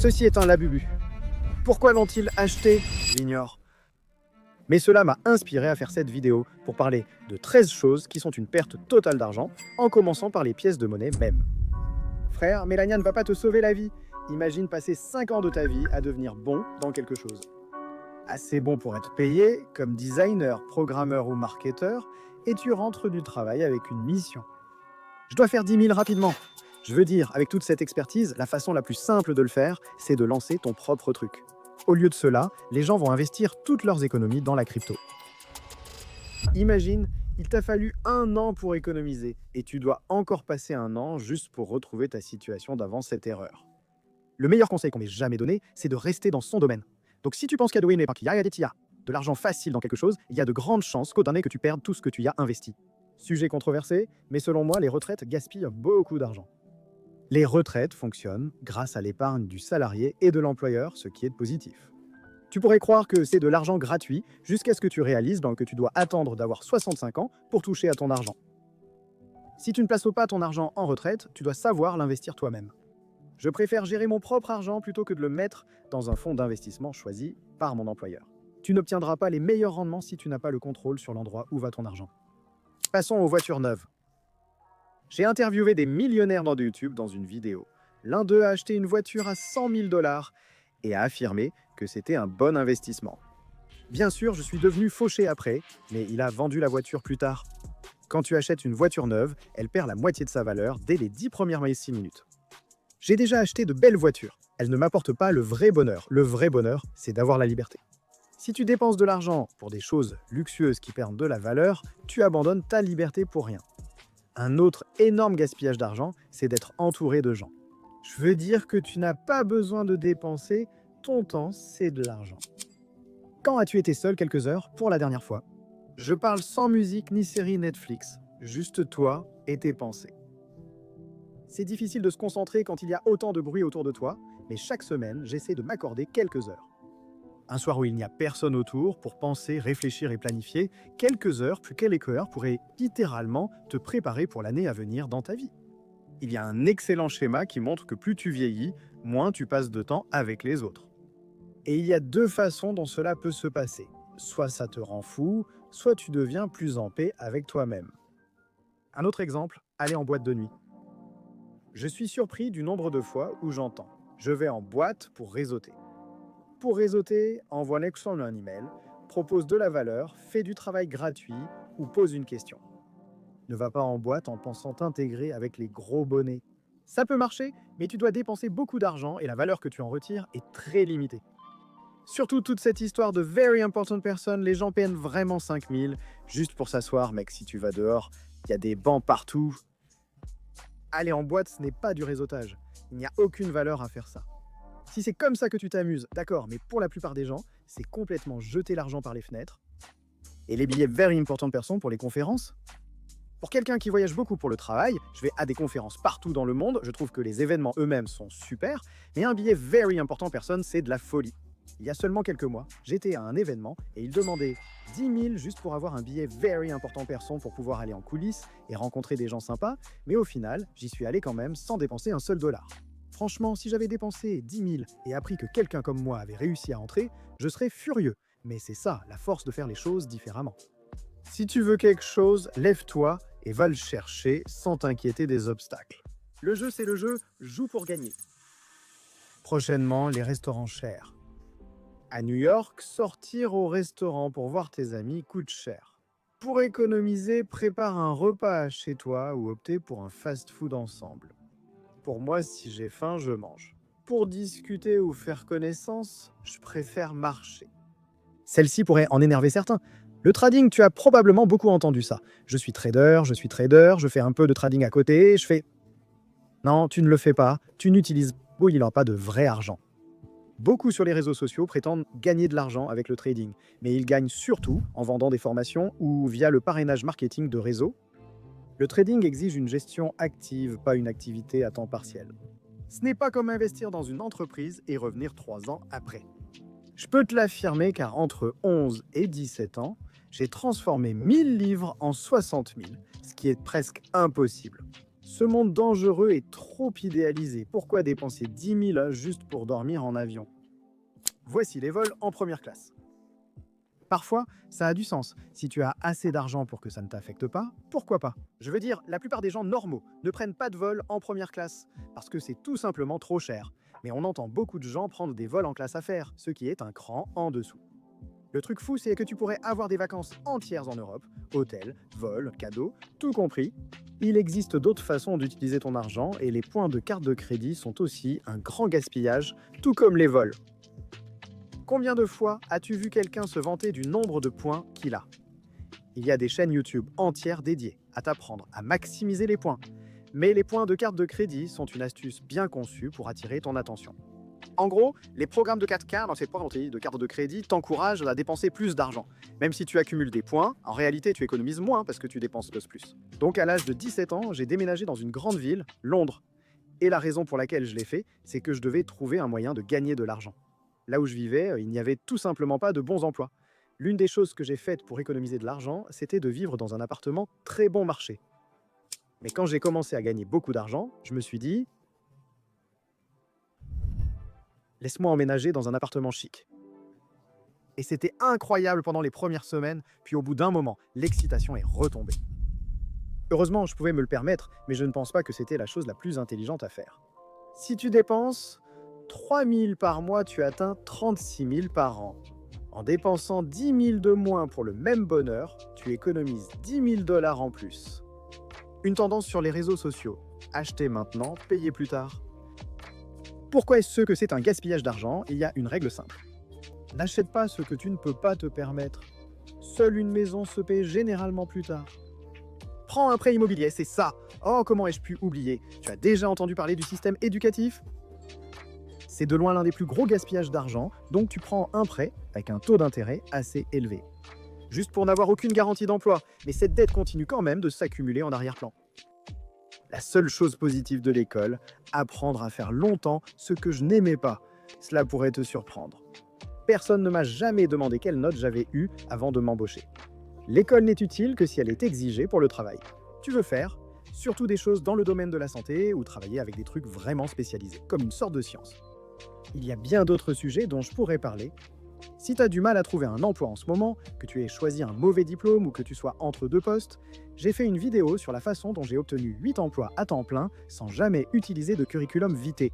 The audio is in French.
Ceci est un labubu. Pourquoi l'ont-ils acheté? J'ignore. Mais cela m'a inspiré à faire cette vidéo pour parler de 13 choses qui sont une perte totale d'argent, en commençant par les pièces de monnaie même. Frère, Mélania ne va pas te sauver la vie. Imagine passer 5 ans de ta vie à devenir bon dans quelque chose. Assez bon pour être payé, comme designer, programmeur ou marketeur, et tu rentres du travail avec une mission. Je dois faire 10 000 rapidement. Je veux dire, avec toute cette expertise, la façon la plus simple de le faire, c'est de lancer ton propre truc. Au lieu de cela, les gens vont investir toutes leurs économies dans la crypto. Imagine, il t'a fallu 1 an pour économiser, et tu dois encore passer 1 an juste pour retrouver ta situation d'avant cette erreur. Le meilleur conseil qu'on m'ait jamais donné, c'est de rester dans son domaine. Donc si tu penses qu'il y a de l'argent facile dans quelque chose, il y a de grandes chances qu'au dernier que tu perdes tout ce que tu y as investi. Sujet controversé, mais selon moi, les retraites gaspillent beaucoup d'argent. Les retraites fonctionnent grâce à l'épargne du salarié et de l'employeur, ce qui est positif. Tu pourrais croire que c'est de l'argent gratuit jusqu'à ce que tu réalises que tu dois attendre d'avoir 65 ans pour toucher à ton argent. Si tu ne places pas ton argent en retraite, tu dois savoir l'investir toi-même. Je préfère gérer mon propre argent plutôt que de le mettre dans un fonds d'investissement choisi par mon employeur. Tu n'obtiendras pas les meilleurs rendements si tu n'as pas le contrôle sur l'endroit où va ton argent. Passons aux voitures neuves. J'ai interviewé des millionnaires dans YouTube dans une vidéo. L'un d'eux a acheté une voiture à 100 000 $ et a affirmé que c'était un bon investissement. Bien sûr, je suis devenu fauché après, mais il a vendu la voiture plus tard. Quand tu achètes une voiture neuve, elle perd la moitié de sa valeur dès les 10 premières 6 minutes. J'ai déjà acheté de belles voitures. Elles ne m'apportent pas le vrai bonheur. Le vrai bonheur, c'est d'avoir la liberté. Si tu dépenses de l'argent pour des choses luxueuses qui perdent de la valeur, tu abandonnes ta liberté pour rien. Un autre énorme gaspillage d'argent, c'est d'être entouré de gens. Je veux dire que tu n'as pas besoin de dépenser, ton temps, c'est de l'argent. Quand as-tu été seul quelques heures pour la dernière fois? Je parle sans musique ni série Netflix, juste toi et tes pensées. C'est difficile de se concentrer quand il y a autant de bruit autour de toi, mais chaque semaine, j'essaie de m'accorder quelques heures. Un soir où il n'y a personne autour pour penser, réfléchir et planifier, quelques heures pourraient littéralement te préparer pour l'année à venir dans ta vie. Il y a un excellent schéma qui montre que plus tu vieillis, moins tu passes de temps avec les autres. Et il y a 2 façons dont cela peut se passer. Soit ça te rend fou, soit tu deviens plus en paix avec toi-même. Un autre exemple, aller en boîte de nuit. Je suis surpris du nombre de fois où j'entends « je vais en boîte pour réseauter ». Pour réseauter, envoie l'exemple un email, propose de la valeur, fais du travail gratuit ou pose une question. Ne va pas en boîte en pensant t'intégrer avec les gros bonnets. Ça peut marcher, mais tu dois dépenser beaucoup d'argent et la valeur que tu en retires est très limitée. Surtout toute cette histoire de very important person, les gens payent vraiment 5 000 juste pour s'asseoir, mec, si tu vas dehors, il y a des bancs partout. Aller en boîte, ce n'est pas du réseautage. Il n'y a aucune valeur à faire ça. Si c'est comme ça que tu t'amuses, d'accord, mais pour la plupart des gens, c'est complètement jeter l'argent par les fenêtres. Et les billets very important person pour les conférences? Pour quelqu'un qui voyage beaucoup pour le travail, je vais à des conférences partout dans le monde, je trouve que les événements eux-mêmes sont super, mais un billet very important person, c'est de la folie. Il y a seulement quelques mois, j'étais à un événement et ils demandaient 10 000 juste pour avoir un billet very important person pour pouvoir aller en coulisses et rencontrer des gens sympas, mais au final, j'y suis allé quand même sans dépenser un seul dollar. Franchement, si j'avais dépensé 10 000 et appris que quelqu'un comme moi avait réussi à entrer, je serais furieux. Mais c'est ça, la force de faire les choses différemment. Si tu veux quelque chose, lève-toi et va le chercher sans t'inquiéter des obstacles. Le jeu, c'est le jeu, joue pour gagner. Prochainement, les restaurants chers. À New York, sortir au restaurant pour voir tes amis coûte cher. Pour économiser, prépare un repas chez toi ou optez pour un fast-food ensemble. Pour moi, si j'ai faim, je mange. Pour discuter ou faire connaissance, je préfère marcher. Celle-ci pourrait en énerver certains. Le trading, tu as probablement beaucoup entendu ça. Je suis trader, je fais un peu de trading à côté, je fais... Non, tu ne le fais pas, tu n'utilises pas de vrai argent. Beaucoup sur les réseaux sociaux prétendent gagner de l'argent avec le trading, mais ils gagnent surtout en vendant des formations ou via le parrainage marketing de réseaux. Le trading exige une gestion active, pas une activité à temps partiel. Ce n'est pas comme investir dans une entreprise et revenir 3 ans après. Je peux te l'affirmer car entre 11 et 17 ans, j'ai transformé 1000 livres en 60 000, ce qui est presque impossible. Ce monde dangereux est trop idéalisé. Pourquoi dépenser 10 000 juste pour dormir en avion? Voici les vols en première classe. Parfois, ça a du sens. Si tu as assez d'argent pour que ça ne t'affecte pas, pourquoi pas? Je veux dire, la plupart des gens normaux ne prennent pas de vol en première classe, parce que c'est tout simplement trop cher. Mais on entend beaucoup de gens prendre des vols en classe affaires, ce qui est un cran en dessous. Le truc fou, c'est que tu pourrais avoir des vacances entières en Europe, hôtel, vol, cadeaux, tout compris. Il existe d'autres façons d'utiliser ton argent et les points de carte de crédit sont aussi un grand gaspillage, tout comme les vols. Combien de fois as-tu vu quelqu'un se vanter du nombre de points qu'il a? Il y a des chaînes YouTube entières dédiées à t'apprendre à maximiser les points. Mais les points de carte de crédit sont une astuce bien conçue pour attirer ton attention. En gros, les programmes de 4K dans cette partie de carte de crédit t'encouragent à dépenser plus d'argent. Même si tu accumules des points, en réalité tu économises moins parce que tu dépenses plus. Donc à l'âge de 17 ans, j'ai déménagé dans une grande ville, Londres. Et la raison pour laquelle je l'ai fait, c'est que je devais trouver un moyen de gagner de l'argent. Là où je vivais, il n'y avait tout simplement pas de bons emplois. L'une des choses que j'ai faites pour économiser de l'argent, c'était de vivre dans un appartement très bon marché. Mais quand j'ai commencé à gagner beaucoup d'argent, je me suis dit laisse-moi emménager dans un appartement chic. Et c'était incroyable pendant les premières semaines, puis au bout d'un moment, l'excitation est retombée. Heureusement, je pouvais me le permettre, mais je ne pense pas que c'était la chose la plus intelligente à faire. Si tu dépenses 3 000 par mois, tu atteins 36 000 par an. En dépensant 10 000 de moins pour le même bonheur, tu économises 10 000 $ en plus. Une tendance sur les réseaux sociaux. Acheter maintenant, payer plus tard. Pourquoi est-ce que c'est un gaspillage d'argent? Il y a une règle simple. N'achète pas ce que tu ne peux pas te permettre. Seule une maison se paie généralement plus tard. Prends un prêt immobilier, c'est ça. Oh, comment ai-je pu oublier? Tu as déjà entendu parler du système éducatif? C'est de loin l'un des plus gros gaspillages d'argent, donc tu prends un prêt avec un taux d'intérêt assez élevé. Juste pour n'avoir aucune garantie d'emploi, mais cette dette continue quand même de s'accumuler en arrière-plan. La seule chose positive de l'école, apprendre à faire longtemps ce que je n'aimais pas. Cela pourrait te surprendre. Personne ne m'a jamais demandé quelle note j'avais eue avant de m'embaucher. L'école n'est utile que si elle est exigée pour le travail. Tu veux faire, surtout des choses dans le domaine de la santé ou travailler avec des trucs vraiment spécialisés, comme une sorte de science. Il y a bien d'autres sujets dont je pourrais parler. Si tu as du mal à trouver un emploi en ce moment, que tu aies choisi un mauvais diplôme ou que tu sois entre deux postes, j'ai fait une vidéo sur la façon dont j'ai obtenu 8 emplois à temps plein sans jamais utiliser de curriculum vitae.